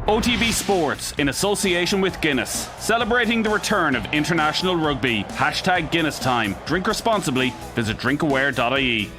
OTB Sports, in association with Guinness, celebrating the return of International Rugby. #Guinness time. Drink responsibly. Visit drinkaware.ie.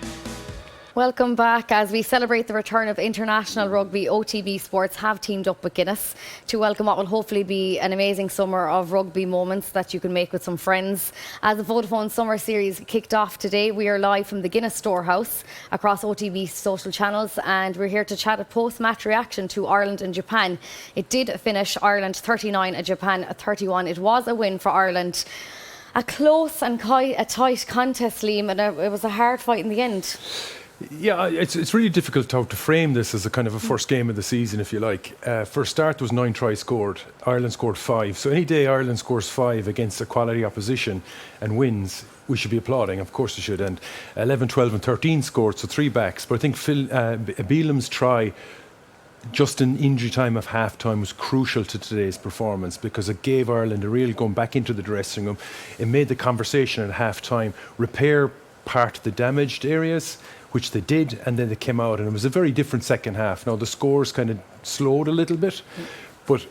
Welcome back. As we celebrate the return of International Rugby, OTB Sports have teamed up with Guinness to welcome what will hopefully be an amazing summer of rugby moments that you can make with some friends. As the Vodafone Summer Series kicked off today, we are live from the Guinness Storehouse across OTB social channels, and we're here to chat a post-match reaction to Ireland and Japan. It did finish Ireland 39 and Japan 31. It was a win for Ireland. A close and a tight contest, Liam, and it was a hard fight in the end. Yeah, it's really difficult to frame this as a kind of a first game of the season, if you like. For a start, there was 9 tries scored. Ireland scored 5. So any day Ireland scores 5 against a quality opposition and wins, we should be applauding. Of course we should. And 11, 12 and 13 scored, so 3 backs. But I think Beelam's try just in injury time of half-time was crucial to today's performance, because it gave Ireland a real going back into the dressing room. It made the conversation at half-time repair part of the damaged areas, which they did, and then they came out, and it was a very different second half. Now the scores kind of slowed a little bit, but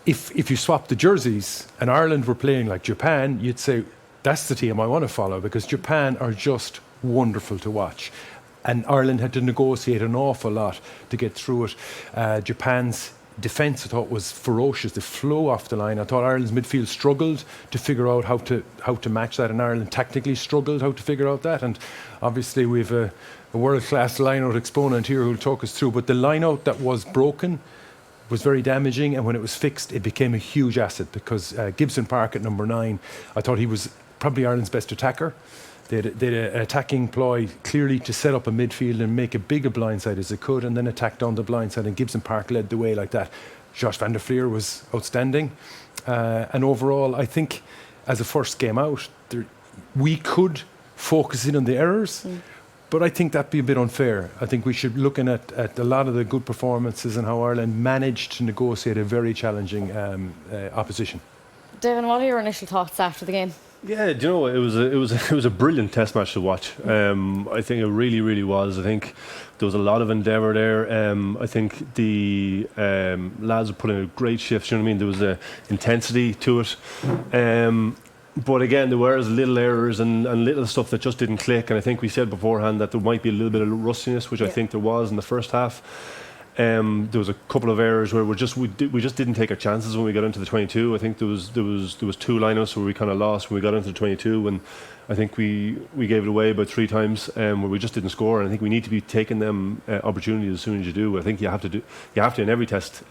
if you swap the jerseys and Ireland were playing like Japan, you'd say that's the team I want to follow, because Japan are just wonderful to watch. And Ireland had to negotiate an awful lot to get through it. Japan's defence, I thought, was ferocious. They flew off the line. I thought Ireland's midfield struggled to figure out how to match that, and Ireland tactically struggled how to figure out that. And obviously we've a world-class line-out exponent here who'll talk us through. But the line-out that was broken was very damaging, and when it was fixed, it became a huge asset, because Gibson Park at number 9, I thought he was probably Ireland's best attacker. They had an attacking ploy clearly to set up a midfield and make a big a blindside as they could, and then attack down the blindside, and Gibson Park led the way like that. Josh van der Fleer was outstanding. And overall, I think as a first game out, we could focus in on the errors, but I think that'd be a bit unfair. I think we should be looking at a lot of the good performances and how Ireland managed to negotiate a very challenging opposition. Devin, what are your initial thoughts after the game? Yeah, do you know, it was a brilliant test match to watch. I think it really, really was. I think there was a lot of endeavour there. I think the lads put in a great shift. You know what I mean? There was a intensity to it. But again, there were little errors and little stuff that just didn't click. And I think we said beforehand that there might be a little bit of rustiness, which I think there was in the first half. There was a couple of errors where we just didn't take our chances when we got into the 22. I think there was 2 lineups where we kind of lost when we got into the 22, and I think we gave it away about 3 times where we just didn't score. And I think we need to be taking them opportunities as soon as you do. I think you have to in every test.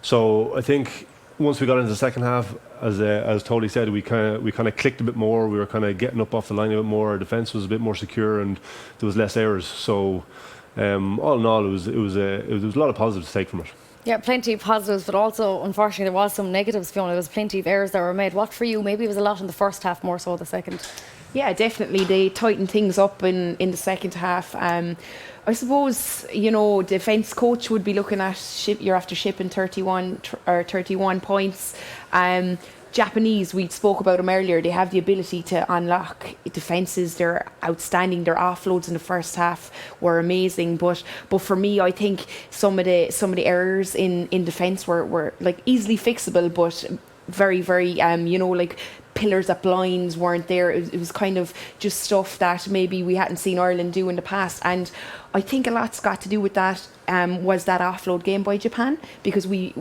So I think once we got into the second half, as Tony said, we kind of clicked a bit more. We were kind of getting up off the line a bit more. Our defence was a bit more secure, and there was less errors. So. All in all, there was a lot of positives to take from it. Yeah, plenty of positives, but also, unfortunately, there was some negatives, Fiona. There was plenty of errors that were made. What for you? Maybe it was a lot in the first half, more so the second. Yeah, definitely. They tightened things up in the second half. I suppose, defence coach would be looking at you're after shipping 31 points. Japanese, we spoke about them earlier, they have the ability to unlock defences. They're outstanding. Their offloads in the first half were amazing, but for me, I think some of the errors in defence were like easily fixable, but very, very like pillars at blinds weren't there. It was kind of just stuff that maybe we hadn't seen Ireland do in the past, and I think a lot's got to do with that. Was that offload game by Japan, because we,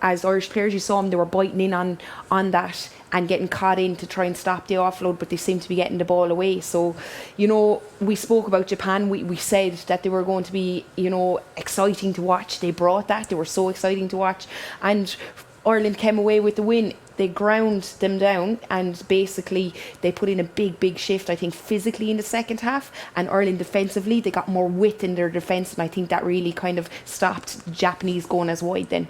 as Irish players, you saw them, they were biting in on that and getting caught in to try and stop the offload, but they seem to be getting the ball away. So, we spoke about Japan. We said that they were going to be, exciting to watch. They brought that. They were so exciting to watch, and Ireland came away with the win. They ground them down, and basically they put in a big shift, I think, physically in the second half. And Ireland defensively, they got more width in their defence, and I think that really kind of stopped the Japanese going as wide then.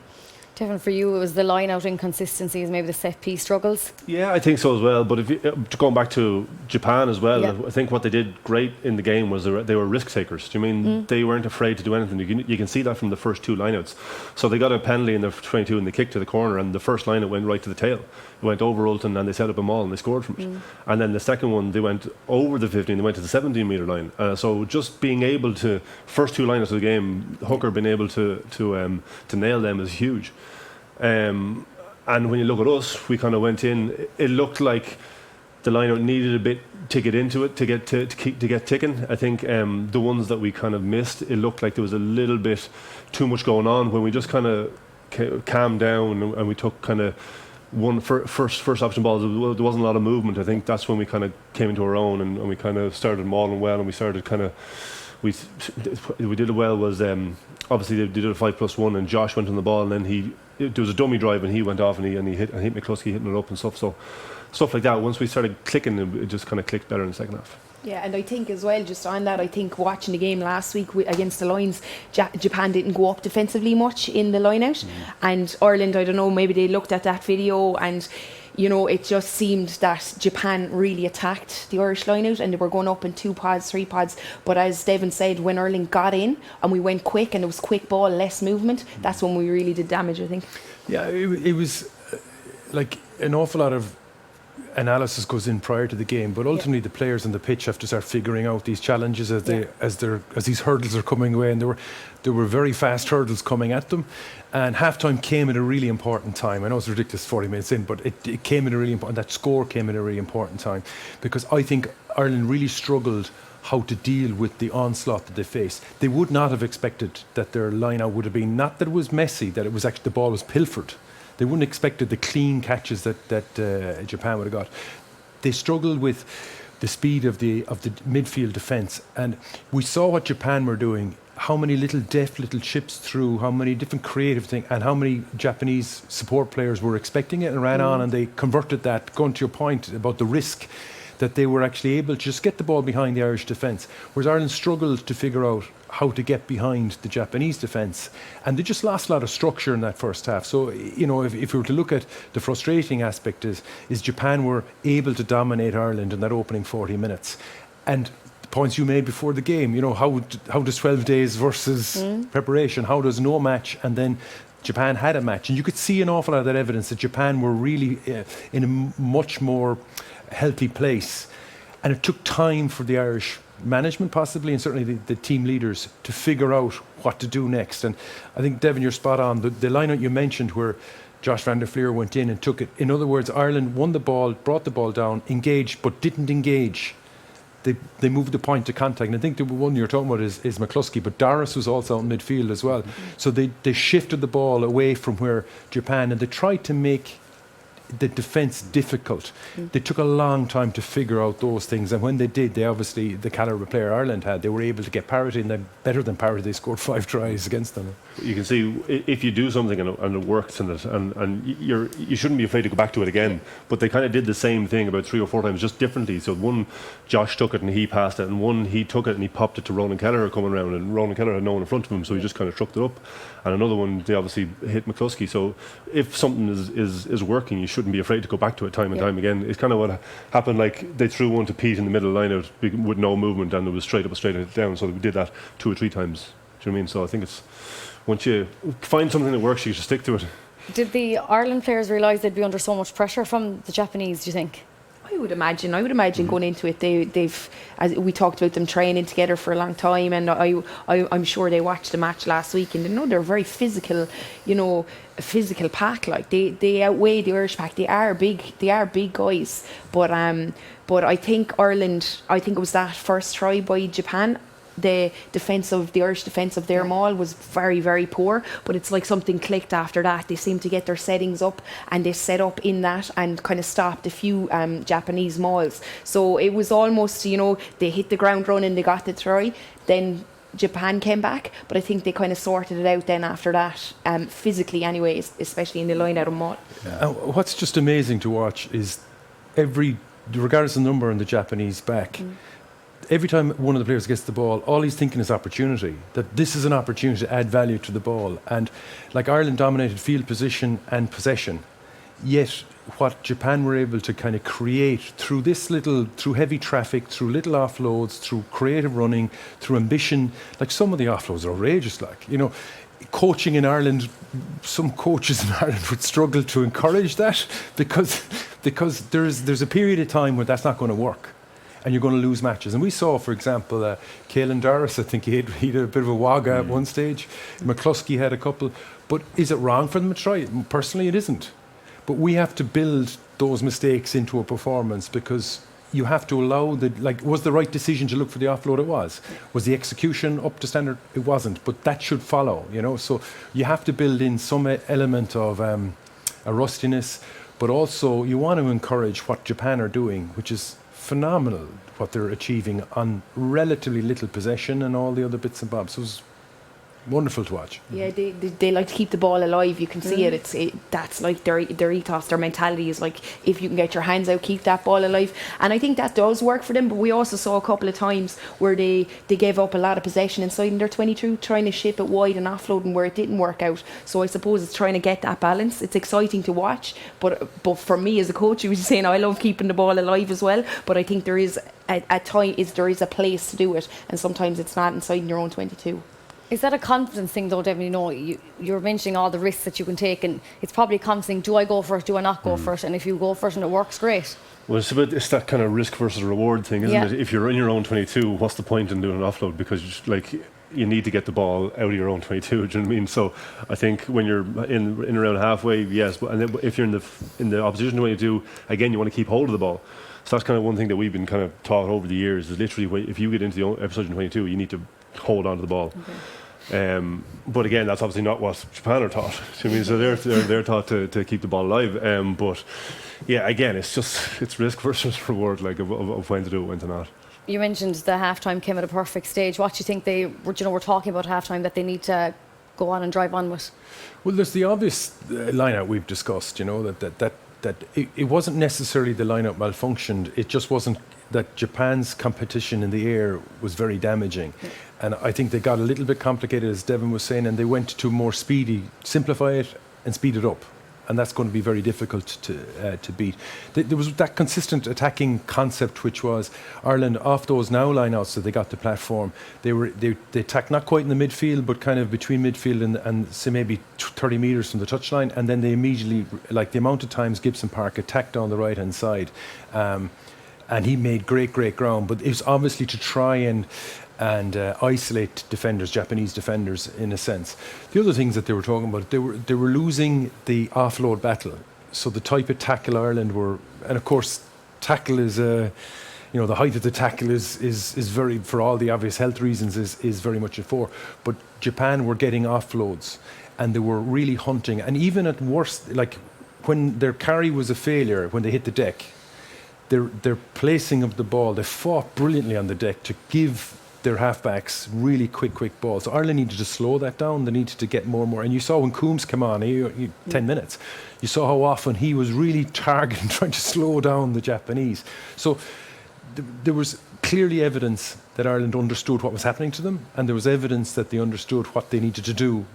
Devin, for you, it was the line-out inconsistencies, maybe the set-piece struggles? Yeah, I think so as well. But if going back to Japan as well, Yeah. I think what they did great in the game was they were risk takers. Do you mean they weren't afraid to do anything? You can see that from the first 2 lineouts. So they got a penalty in the 22 and they kicked to the corner, and the first lineout went right to the tail. It went over Ulton and they set up a maul and they scored from it. And then the second one, they went over the 15, they went to the 17-metre line. So just being able to, first 2 lineouts of the game, Hooker being able to nail them is huge. And when you look at us, we kind of went in. It looked like the lineout needed a bit to get into it to get ticking. I think the ones that we kind of missed, it looked like there was a little bit too much going on. When we just kind of calmed down and we took kind of first option balls, there wasn't a lot of movement. I think that's when we kind of came into our own and we kind of started mauling well, and we started kind of. We did it well. Was obviously they did a 5+1, and Josh went on the ball, and then there was a dummy drive, and he went off and he hit McCluskey hitting it up and stuff. So stuff like that. Once we started clicking, it just kind of clicked better in the second half. Yeah, and I think as well, just on that, I think watching the game last week against the Lions, Japan didn't go up defensively much in the line-out, and Ireland, I don't know, maybe they looked at that video and, you know, it just seemed that Japan really attacked the Irish line-out, and they were going up in 2 pods, 3 pods. But as Devin said, when Ireland got in and we went quick and it was quick ball, less movement, that's when we really did damage, I think. Yeah, it was like an awful lot of analysis goes in prior to the game, but ultimately the players on the pitch have to start figuring out these challenges as these hurdles are coming away, and there were very fast hurdles coming at them, and halftime came at a really important time. I know it's ridiculous 40 minutes in, but it came at a really important, that score came at a really important time, because I think Ireland really struggled how to deal with the onslaught that they faced. They would not have expected that their line-out would have been, not that it was messy, that it was actually the ball was pilfered. They wouldn't have expected the clean catches that Japan would have got. They struggled with the speed of the midfield defence, and we saw what Japan were doing, how many little chips through, how many different creative things, and how many Japanese support players were expecting it and ran on, and they converted that, going to your point about the risk, that they were actually able to just get the ball behind the Irish defence, whereas Ireland struggled to figure out how to get behind the Japanese defence, and they just lost a lot of structure in that first half. So, you know, if we were to look at the frustrating aspect is Japan were able to dominate Ireland in that opening 40 minutes. And the points you made before the game, you know, how does 12 days versus preparation, how does no match, and then Japan had a match, and you could see an awful lot of that evidence that Japan were really in a much more healthy place, and it took time for the Irish management possibly, and certainly the team leaders, to figure out what to do next. And I think, Devin, you're spot on. The line-out you mentioned where Josh van der Fleer went in and took it, in other words, Ireland won the ball, brought the ball down, engaged, but didn't engage. They moved the point to contact, and I think the one you're talking about is McCluskey, but Doris was also out in midfield as well. So they shifted the ball away from where Japan, and they tried to make the defence difficult. They took a long time to figure out those things, and when they did, they obviously, the calibre player Ireland had, they were able to get parity, and then better than parity, they scored 5 tries against them. You can see if you do something and it works, and you shouldn't be afraid to go back to it again. But they kind of did the same thing about 3 or 4 times, just differently. So one, Josh took it and he passed it, and one, he took it and he popped it to Ronan Kelleher coming around, and Ronan Kelleher had no one in front of him, so he just kind of trucked it up. And another one, they obviously hit McCluskey. So if something is working, you shouldn't be afraid to go back to it time and time again. It's kind of what happened. Like they threw one to Pete in the middle line out with no movement, and it was straight up, straight down. So we did that 2 or 3 times. Do you know what I mean? So I think it's, once you find something that works, you should stick to it. Did the Ireland players realise they'd be under so much pressure from the Japanese, do you think? I would imagine going into it, they've, as we talked about them training together for a long time, and I'm sure they watched the match last week, and they know they're very physical, you know, a physical pack. Like they outweigh the Irish pack. They are big guys. But I think Ireland, I think it was that first try by Japan, the Irish defence of their maul was very, very poor, but it's like something clicked after that. They seemed to get their settings up, and they set up in that and kind of stopped a few Japanese mauls. So it was almost, you know, they hit the ground running, they got the try, then Japan came back, but I think they kind of sorted it out then after that, physically anyway, especially in the line out of maul. What's just amazing to watch is regardless of the number in the Japanese back, every time one of the players gets the ball, all he's thinking is opportunity, that this is an opportunity to add value to the ball. And like Ireland dominated field position and possession, yet what Japan were able to kind of create through through heavy traffic, through little offloads, through creative running, through ambition, like some of the offloads are outrageous, like, you know, coaching in Ireland, some coaches in Ireland would struggle to encourage that because there's a period of time where that's not going to work and you're going to lose matches. And we saw, for example, Caelan Doris, I think he had a bit of a wagga at one stage. McCluskey had a couple. But is it wrong for them to try it? Personally, it isn't. But we have to build those mistakes into a performance because you have to allow was the right decision to look for the offload? It was. Was the execution up to standard? It wasn't. But that should follow, you know. So you have to build in some element of a rustiness, but also you want to encourage what Japan are doing, which is phenomenal, what they're achieving on relatively little possession and all the other bits and bobs. So it was wonderful to watch. Yeah, they like to keep the ball alive. You can see it. That's like their ethos, their mentality is like, if you can get your hands out, keep that ball alive. And I think that does work for them. But we also saw a couple of times where they gave up a lot of possession inside in their 22, trying to ship it wide and offloading where it didn't work out. So I suppose it's trying to get that balance. It's exciting to watch, but for me as a coach, you was saying I love keeping the ball alive as well. But I think there is there is a place to do it, and sometimes it's not inside in your own 22. Is that a confidence thing though, Devin? You know, you're mentioning all the risks that you can take, and it's probably a confidence thing. Do I go for it? Do I not go for it? And if you go for it and it works, great. Well, it's that kind of risk versus reward thing, isn't it? If you're in your own 22, what's the point in doing an offload? Because you need to get the ball out of your own 22. Do you know what I mean? So I think when you're in around halfway, yes, but and then if you're in the opposition 22, again, you want to keep hold of the ball. So that's kind of one thing that we've been kind of taught over the years, is literally if you get into the opposition 22, you need to hold on to the ball. Okay. But again, that's obviously not what Japan are taught. I mean, so they're taught to keep the ball alive. But yeah, again, it's risk versus reward, like of when to do it, when to not. You mentioned the halftime came at a perfect stage. What do you think we're talking about halftime that they need to go on and drive on with? Well, there's the obvious line-out we've discussed. You know that it wasn't necessarily the line-out malfunctioned. It just wasn't that Japan's competition in the air was very damaging. Yeah. And I think they got a little bit complicated, as Devin was saying, and they went to more speedy, simplify it and speed it up. And that's going to be very difficult to beat. There was that consistent attacking concept, which was Ireland off those now line-outs that they got the platform. They attacked not quite in the midfield, but kind of between midfield and say maybe 30 metres from the touchline, and then they immediately, like the amount of times Gibson Park attacked on the right-hand side, and he made great ground. But it was obviously to try and isolate defenders, Japanese defenders, in a sense. The other things that they were talking about, they were losing the offload battle. So the type of tackle Ireland were, and of course, tackle is the height of the tackle is very, for all the obvious health reasons, is very much a fore. But Japan were getting offloads, and they were really hunting. And even at worst, like when their carry was a failure, when they hit the deck, their placing of the ball, they fought brilliantly on the deck to give their halfbacks really quick balls. So Ireland needed to slow that down. They needed to get more. And you saw when Coombs came on, 10 minutes, you saw how often he was really targeting, trying to slow down the Japanese. So there was clearly evidence that Ireland understood what was happening to them, and there was evidence that they understood what they needed to do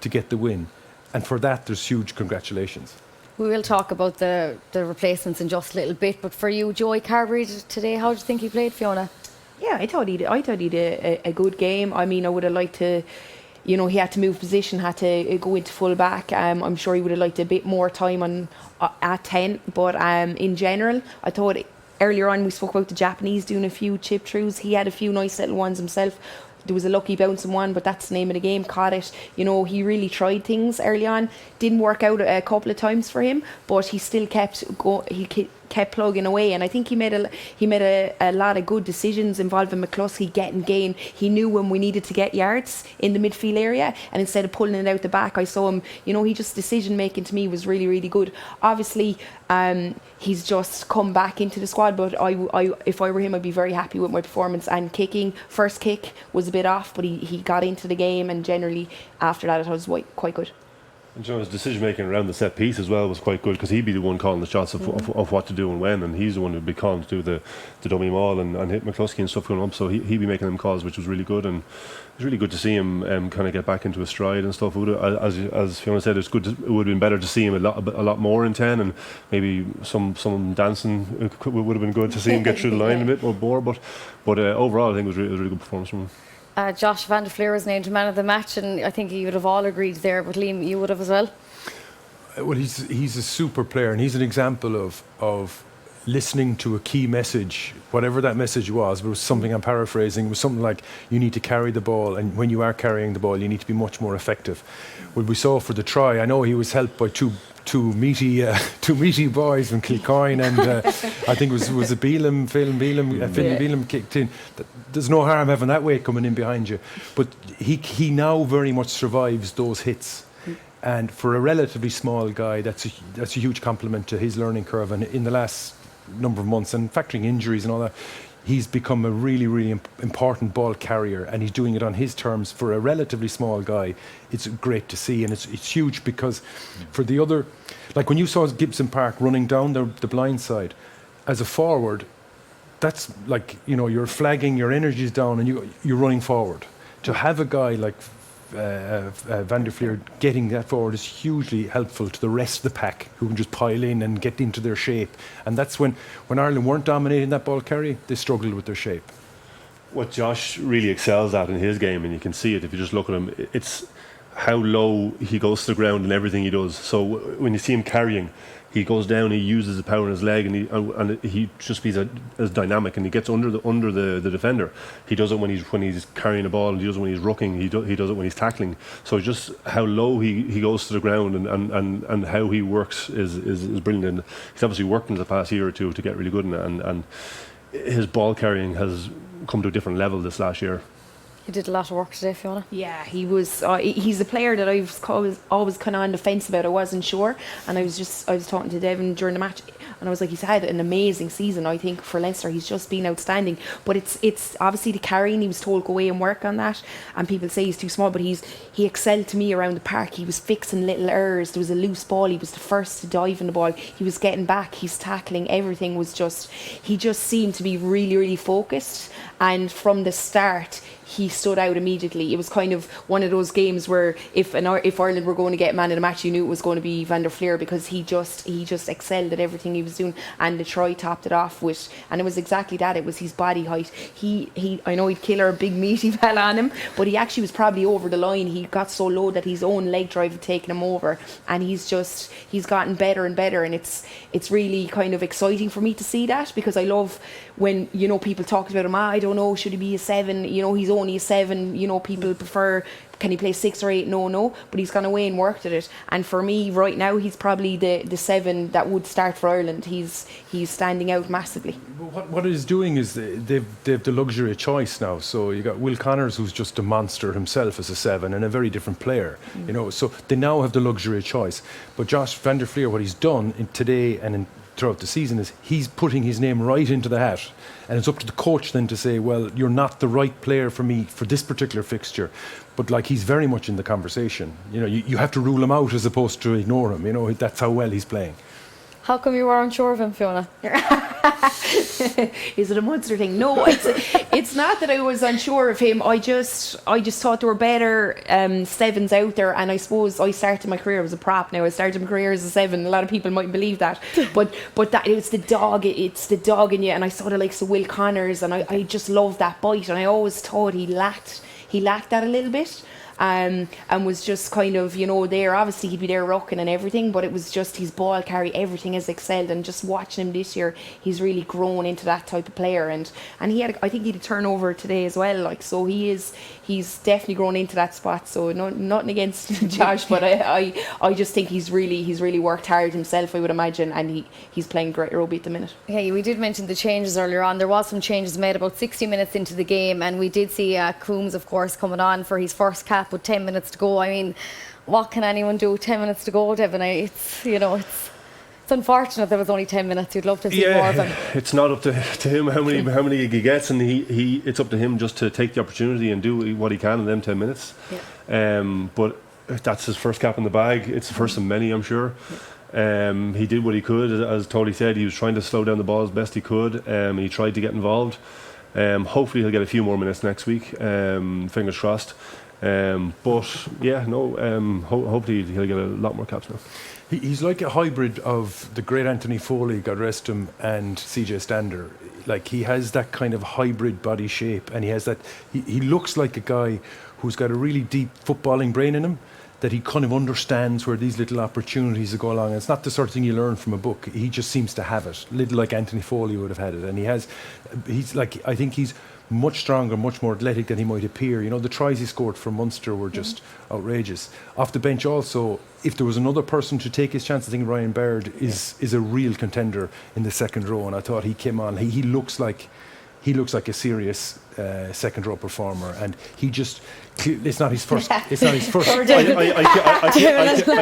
to get the win. And for that, there's huge congratulations. We will talk about the replacements in just a little bit, but for you, Joey Carberry today, how do you think he played, Fiona? Yeah, I thought he did a good game. I mean, I would have liked to, he had to move position, had to go into full back. I'm sure he would have liked a bit more time at 10, but in general, I thought earlier on we spoke about the Japanese doing a few chip throughs. He had a few nice little ones himself. There was a lucky bouncing one, but that's the name of the game. Caught it. He really tried things early on. Didn't work out a couple of times for him, but he still kept kept plugging away, and I think he made a lot of good decisions involving McCluskey getting gain. He knew when we needed to get yards in the midfield area, and instead of pulling it out the back, I saw him, he just decision making to me was really, really good. Obviously, he's just come back into the squad, but if I were him, I'd be very happy with my performance. And kicking, first kick was a bit off, but he got into the game, and generally after that it was quite good. And his decision making around the set piece as well was quite good, because he'd be the one calling the shots of what to do and when, and he's the one who'd be calling to do the dummy maul and hit McCluskey and stuff going up. So he'd be making them calls, which was really good, and it was really good to see him kind of get back into his stride and stuff. As Fiona said, it would have been better to see him a lot more in 10, and maybe some dancing would have been good to see him get through the line a bit more. But overall, I think it was a really good performance from him. Josh van der Fleer was named man of the match, and I think you would have all agreed there, but Liam, you would have as well. Well, he's a super player, and he's an example of listening to a key message, whatever that message was. But it was something, I'm paraphrasing, it was something like, you need to carry the ball, and when you are carrying the ball, you need to be much more effective. What we saw for the try, I know he was helped by two meaty boys from Kilcoyne, and I think it was a Phelan Beelum kicked in. There's no harm having that weight coming in behind you, but he now very much survives those hits, and for a relatively small guy, that's a huge compliment to his learning curve. And in the last number of months, and factoring injuries and all that, he's become a really, really important ball carrier, and he's doing it on his terms. For a relatively small guy, it's great to see, and it's huge, because for the other, like when you saw Gibson Park running down the blind side, as a forward, that's like, you're flagging, your energy's down, and you're running forward. To have a guy like Van der Fleer getting that forward is hugely helpful to the rest of the pack, who can just pile in and get into their shape. And that's when Ireland weren't dominating that ball carry, they struggled with their shape. What Josh really excels at in his game, and you can see it if you just look at him, it's how low he goes to the ground and everything he does. So when you see him carrying, he goes down, he uses the power in his leg, and he just be as dynamic, and he gets under the defender. He does it when he's carrying the ball, and he does it when he's rucking, he does it when he's tackling. So just how low he goes to the ground, and how he works is brilliant. And he's obviously worked in the past year or two to get really good in it, and his ball carrying has come to a different level this last year. He did a lot of work today, Fiona. Yeah, he was. He's a player that I was always kind of on the fence about. I wasn't sure, and I was talking to Devin during the match, and I was like, he's had an amazing season. I think for Leinster, he's just been outstanding. But it's obviously the carrying. He was told go away and work on that, and people say he's too small, but he excelled to me around the park. He was fixing little errors. There was a loose ball, he was the first to dive in the ball. He was getting back. He's tackling. Everything was he just seemed to be really, really focused. And from the start, he stood out immediately. It was kind of one of those games where if Ireland were going to get man of the match, you knew it was going to be Van der Fleer, because he just excelled at everything he was doing, and the try topped it off with, and it was exactly that. It was his body height. I know he'd kill a big meaty fella on him, but he actually was probably over the line. He got so low that his own leg drive had taken him over, and he's gotten better and better, and it's really kind of exciting for me to see that, because I love when people talk about him. I don't know, should he be a 7? He's only a 7. People prefer, can he play 6 or 8? No, but he's gone away and worked at it. And for me, right now, he's probably the 7 that would start for Ireland. He's standing out massively. What he's doing is they've the luxury of choice now. So you got Will Connors, who's just a monster himself as a 7, and a very different player. So they now have the luxury of choice. But Josh van der Fleer, what he's done today and throughout the season is he's putting his name right into the hat, and it's up to the coach then to say, well, you're not the right player for me for this particular fixture. But like, he's very much in the conversation. You have to rule him out as opposed to ignore him. That's how well he's playing. How come you were unsure of him, Fiona? Is it a Munster thing? No, it's not that I was unsure of him. I just thought there were better 7s out there, and I suppose I started my career as a prop. Now I started my career as a 7. A lot of people mightn't believe that, but that it's the dog in you. And I saw the likes of Will Connors, and I just loved that bite, and I always thought he lacked that a little bit. And was just kind of, there. Obviously, he'd be there rocking and everything, but it was just his ball carry, everything has excelled. And just watching him this year, he's really grown into that type of player. And I think he had a turnover today as well. So he's definitely grown into that spot. So nothing against Josh, but I just think he's really worked hard himself, I would imagine, and he's playing great rugby at the minute. Yeah, we did mention the changes earlier on. There was some changes made about 60 minutes into the game, and we did see Coombs, of course, coming on for his first cap with 10 minutes to go. I mean, what can anyone do with 10 minutes to go, Devin? It's unfortunate there was only 10 minutes. You'd love to see more of him. It's not up to him how many he gets, and it's up to him just to take the opportunity and do what he can in them 10 minutes. Yeah. But that's his first cap in the bag. It's the first of many, I'm sure. He did what he could, as Tony said. He was trying to slow down the ball as best he could. He tried to get involved. Hopefully he'll get a few more minutes next week. Fingers crossed. Hopefully he'll get a lot more caps now. He's like a hybrid of the great Anthony Foley, God rest him, and CJ Stander. Like, he has that kind of hybrid body shape, and he has that. He looks like a guy who's got a really deep footballing brain in him, that he kind of understands where these little opportunities go along. And it's not the sort of thing you learn from a book. He just seems to have it, little like Anthony Foley would have had it. And he's like, I think he's much stronger, much more athletic than he might appear. You know, the tries he scored for Munster were just outrageous. Off the bench also, if there was another person to take his chance, I think Ryan Baird is a real contender in the second row, and I thought he came on. He looks like a serious second row performer, and he just, it's not his first. It's not his first. I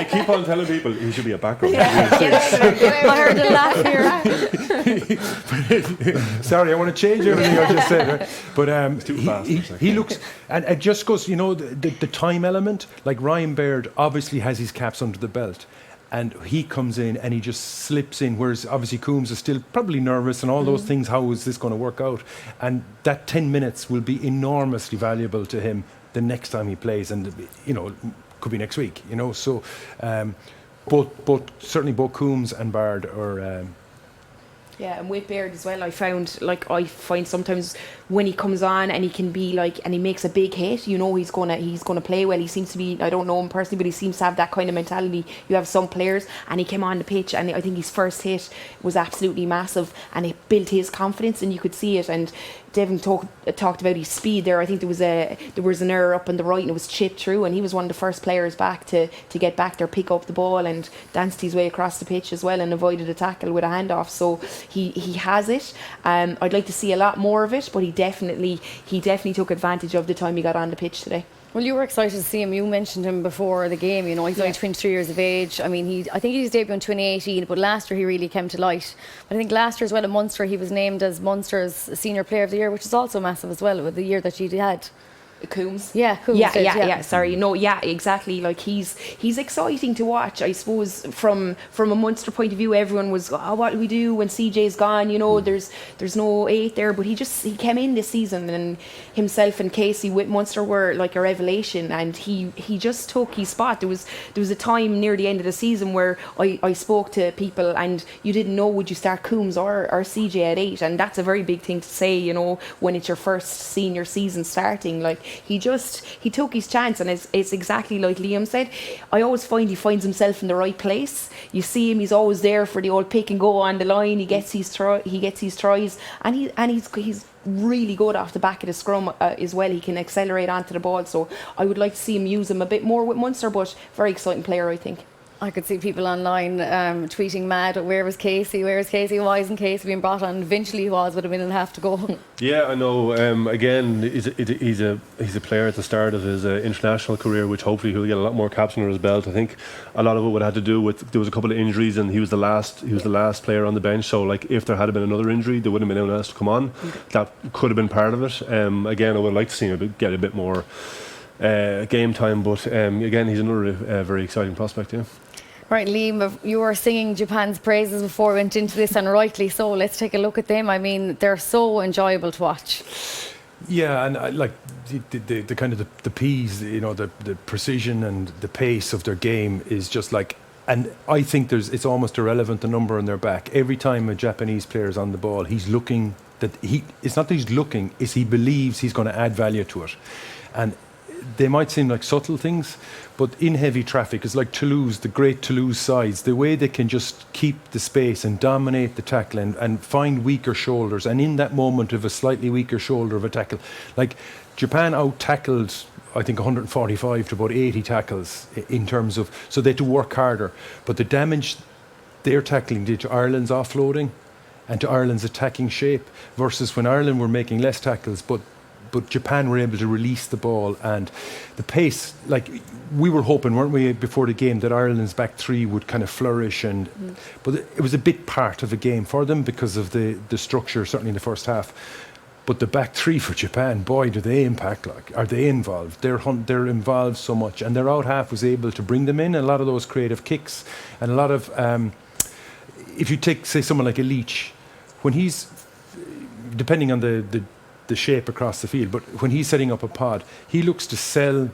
keep on telling people he should be a backrow. I heard a laugh here. Sorry, I want to change everything I just said. Right? But too fast. He looks, and it just goes. You know, the time element. Like, Ryan Baird obviously has his caps under the belt, and he comes in and he just slips in, whereas obviously Coombs is still probably nervous and all those things. How is this going to work out? And that 10 minutes will be enormously valuable to him the next time he plays, and you know, could be next week. You know, so certainly both Coombs and Baird are. Yeah, and with Baird as well, I find sometimes when he comes on and he can be like, and he makes a big hit, you know, he's gonna play well. He seems to be, I don't know him personally, but he seems to have that kind of mentality. You have some players, and he came on the pitch, and I think his first hit was absolutely massive, and it built his confidence, and you could see it. And Devin talked about his speed there. I think there was an error up on the right, and it was chipped through, and he was one of the first players back to get back there, pick up the ball, and danced his way across the pitch as well, and avoided a tackle with a handoff. So he has it. I'd like to see a lot more of it, but he definitely took advantage of the time he got on the pitch today. Well, you were excited to see him. You mentioned him before the game. You know, he's only 23 years of age. I mean, I think he's debuted in 2018, but last year he really came to light. But I think last year as well at Munster, he was named as Munster's Senior Player of the Year, which is also massive as well with the year that he had. Coombs. Yeah, Coombs. Yeah. Sorry, no, yeah, exactly. Like, he's exciting to watch. I suppose from a Munster point of view, everyone was, what do we do when CJ's gone? You know, there's no 8 there. But he came in this season, and himself and Casey with Munster were like a revelation, and he just took his spot. There was a time near the end of the season where I spoke to people, and you didn't know would you start Coombs or CJ at 8, and that's a very big thing to say, you know, when it's your first senior season starting. Like, he took his chance, and it's exactly like Liam said. I always find he finds himself in the right place. You see him; he's always there for the old pick and go on the line. He gets his tries, and he's really good off the back of the scrum as well. He can accelerate onto the ball. So I would like to see him use him a bit more with Munster, but very exciting player, I think. I could see people online tweeting mad, where was Casey, why isn't Casey being brought on? Eventually he was, with a minute and a half to go. Yeah, I know. Again, he's a player at the start of his international career, which hopefully he'll get a lot more caps under his belt. I think a lot of it would have to do with, there was a couple of injuries, and he was the last player on the bench. So, like, if there had been another injury, there wouldn't have been anyone else to come on. That could have been part of it. Again, I would like to see him get a bit more game time, but again, he's another very exciting prospect. Yeah. Right, Liam, you were singing Japan's praises before we went into this, and rightly so. Let's take a look at them. I mean, they're so enjoyable to watch. Yeah, and I like the kind of the P's, you know, the precision and the pace of their game is just like, and I think it's almost irrelevant the number on their back. Every time a Japanese player is on the ball, he's looking it's not that he's looking, it's he believes he's going to add value to it. And they might seem like subtle things, but in heavy traffic, it's like Toulouse, the great Toulouse sides, the way they can just keep the space and dominate the tackle and find weaker shoulders, and in that moment of a slightly weaker shoulder of a tackle, like Japan out-tackled, I think 145 to about 80 tackles in terms of, so they had to work harder, but the damage their tackling did to Ireland's offloading and to Ireland's attacking shape, versus when Ireland were making less tackles, but Japan were able to release the ball, and the pace, like we were hoping, weren't we, before the game, that Ireland's back three would kind of flourish, but it was a bit part of the game for them because of the structure, certainly in the first half. But the back three for Japan, boy, do they impact, like, are they involved? They're involved so much, and their out half was able to bring them in, a lot of those creative kicks, and a lot of, if you take, say, someone like a Leach, when he's, depending on the shape across the field, but when he's setting up a pod, he looks to sell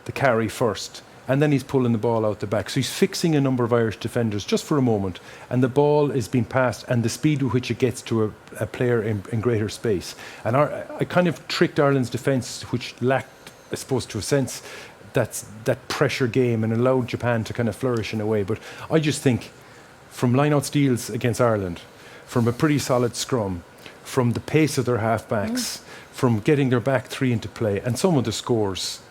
the carry first, and then he's pulling the ball out the back. So he's fixing a number of Irish defenders just for a moment, and the ball is being passed, and the speed with which it gets to a player in greater space. And I kind of tricked Ireland's defence, which lacked, I suppose, to a sense, that pressure game, and allowed Japan to kind of flourish in a way. But I just think from line-out steals against Ireland, from a pretty solid scrum, from the pace of their half-backs, from getting their back three into play, and some of the scores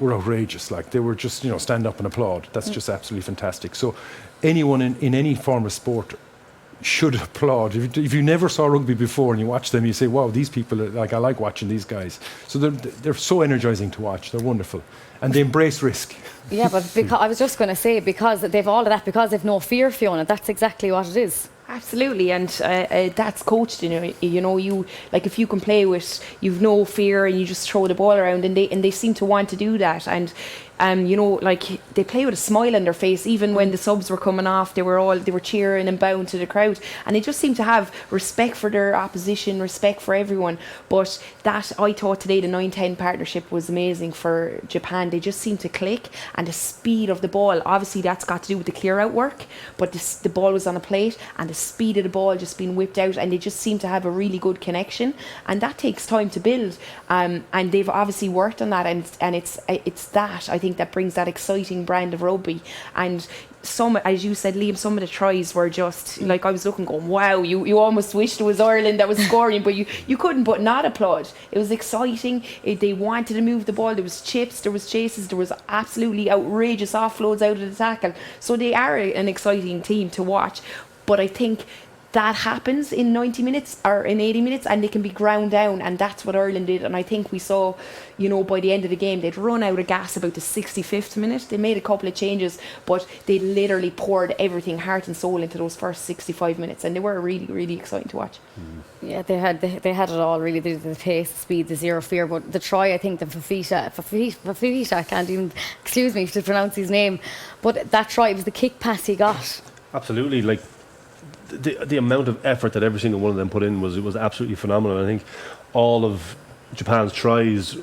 were outrageous. Like, they were just, stand up and applaud. That's just absolutely fantastic. So anyone in any form of sport should applaud. If you never saw rugby before and you watch them, you say, wow, these people, I like watching these guys. So they're so energizing to watch. They're wonderful. And they embrace risk. Yeah, but I was just going to say, because they've all of that, because they've no fear, Fiona, that's exactly what it is. Absolutely, and that's coached. You like, if you can play with, you've no fear, and you just throw the ball around, and they seem to want to do that. And like, they play with a smile on their face. Even when the subs were coming off, they were cheering and bowing to the crowd, and they just seem to have respect for their opposition, respect for everyone. But that, I thought today, the 9-10 partnership was amazing for Japan. They just seemed to click, and the speed of the ball, obviously that's got to do with the clear out work, but the ball was on a plate, and the speed of the ball just being whipped out, and they just seem to have a really good connection, and that takes time to build, and they've obviously worked on that, and it's that, I think, that brings that exciting brand of rugby. And some, as you said, Liam, some of the tries were just like, I was looking going, wow, you almost wished it was Ireland that was scoring, but you couldn't but not applaud. It was exciting. They wanted to move the ball. There was chips, there was chases, there was absolutely outrageous offloads out of the tackle. So they are an exciting team to watch. But I think that happens in 90 minutes or in 80 minutes, and they can be ground down, and that's what Ireland did. And I think we saw, by the end of the game, they'd run out of gas about the 65th minute. They made a couple of changes, but they literally poured everything, heart and soul, into those first 65 minutes, and they were really, really exciting to watch. Yeah, they had it all, really. The pace, the speed, the zero fear. But the try, I think, the Fafita, I can't even, excuse me to pronounce his name, but that try, it was the kick pass he got. Absolutely, like, the amount of effort that every single one of them put in was absolutely phenomenal. I think all of Japan's tries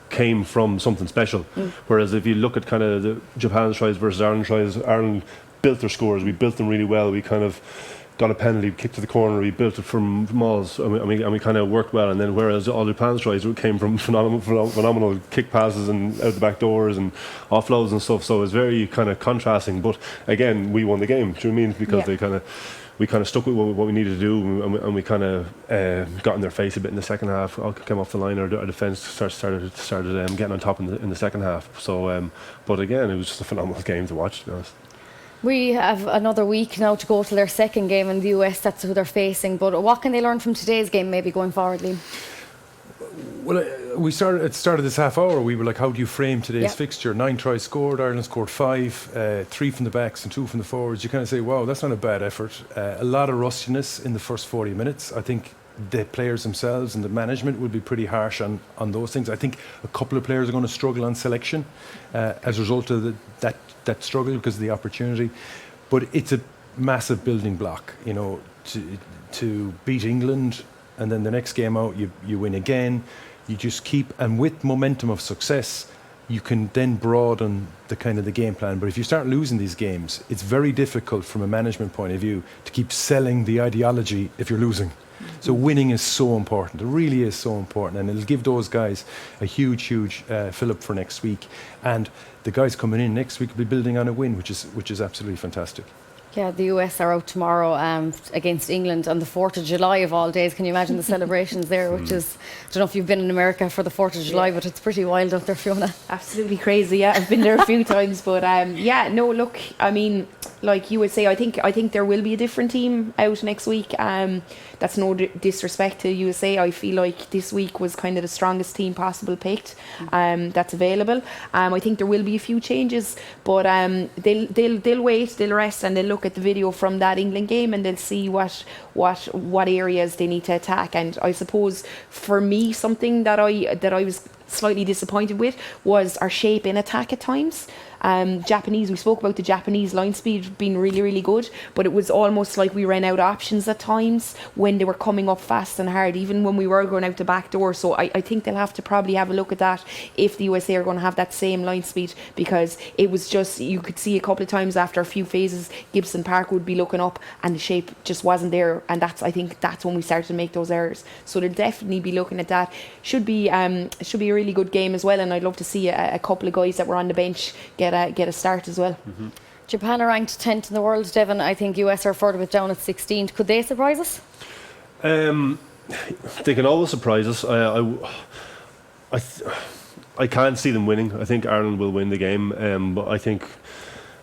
came from something special. Whereas if you look at kind of the Japan's tries versus Ireland tries, Ireland built their scores. We built them really well. We kind of got a penalty, kicked to the corner. We built it from mauls, and we kind of worked well. And then whereas all Japan's tries came from phenomenal kick passes and out the back doors and offloads and stuff. So it was very kind of contrasting. But again, we won the game. Do you know what I mean? Because we kind of stuck with what we needed to do, and we kind of got in their face a bit in the second half. All came off the line. Our defence started getting on top in the second half. So, but again, it was just a phenomenal game to watch, to be honest. We have another week now to go to their second game in the US. That's who they're facing. But what can they learn from today's game, maybe going forward, Liam? Well, at the start of this half hour, we were like, how do you frame today's fixture? 9 tries scored, Ireland scored 5, 3 from the backs and 2 from the forwards. You kind of say, wow, that's not a bad effort. A lot of rustiness in the first 40 minutes. I think the players themselves and the management will be pretty harsh on those things. I think a couple of players are going to struggle on selection as a result of that struggle because of the opportunity. But it's a massive building block, to beat England, and then the next game out you win again. You just keep, and with momentum of success, you can then broaden the game plan. But if you start losing these games, it's very difficult from a management point of view to keep selling the ideology if you're losing. So winning is so important. It really is so important, and it'll give those guys a huge fill-up for next week. And the guys coming in next week will be building on a win, which is absolutely fantastic. Yeah, the US are out tomorrow against England on the 4th of July of all days. Can you imagine the celebrations there? Which is, I don't know if you've been in America for the 4th of July, but it's pretty wild out there, Fiona. Absolutely crazy, yeah. I've been there a few times, but look, I mean, like USA, I think there will be a different team out next week. That's no disrespect to USA. I feel like this week was kind of the strongest team possible picked. That's available. I think there will be a few changes, but they'll wait, they'll rest, and they'll look at the video from that England game, and they'll see what areas they need to attack. And I suppose for me, something that I was slightly disappointed with was our shape in attack at times. We spoke about the Japanese line speed being really, really good, but it was almost like we ran out of options at times when they were coming up fast and hard, even when we were going out the back door. So I think they'll have to probably have a look at that if the USA are going to have that same line speed, because it was just, you could see a couple of times after a few phases, Gibson Park would be looking up and the shape just wasn't there, and I think that's when we started to make those errors. So they'll definitely be looking at that. Should be a really good game as well, and I'd love to see a couple of guys that were on the bench get a start as well. Japan are ranked 10th in the world, Devon. I think US are further bit down at 16th. Could they surprise us? They can always surprise us. I can't see them winning. I think Ireland will win the game, but I think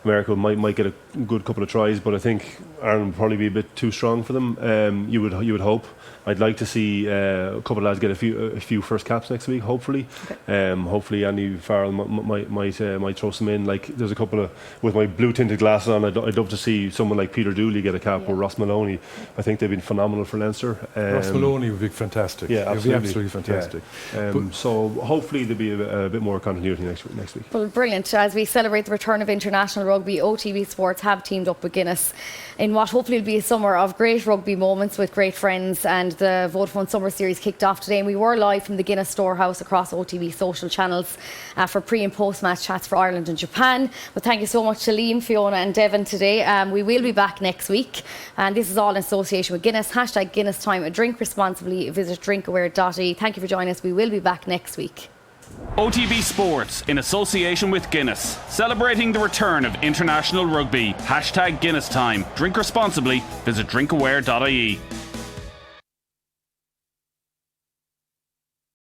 America might get a good couple of tries, but I think Ireland will probably be a bit too strong for them. You would hope. I'd like to see a couple of lads get a few first caps next week. Hopefully, hopefully Andy Farrell might throw some in. Like, there's a couple of, with my blue tinted glasses on, I'd love to see someone like Peter Dooley get a cap, or Ross Maloney. I think they've been phenomenal for Leinster. Ross Maloney would be fantastic. Yeah, absolutely. It would be absolutely fantastic. Yeah. So hopefully there'll be a bit more continuity next week. Well, brilliant. As we celebrate the return of international rugby, OTB Sports have teamed up with Guinness in what hopefully will be a summer of great rugby moments with great friends, and the Vodafone Summer Series kicked off today, and we were live from the Guinness Storehouse across OTB social channels for pre and post match chats for Ireland and Japan. But thank you so much to Liam, Fiona and Devon today. We will be back next week, and this is all in association with Guinness. # Guinness time. Drink responsibly. Visit drinkaware.ie. Thank you for joining us. We will be back next week. OTB Sports in association with Guinness, celebrating the return of international rugby. # Guinness time. Drink responsibly. Visit drinkaware.ie.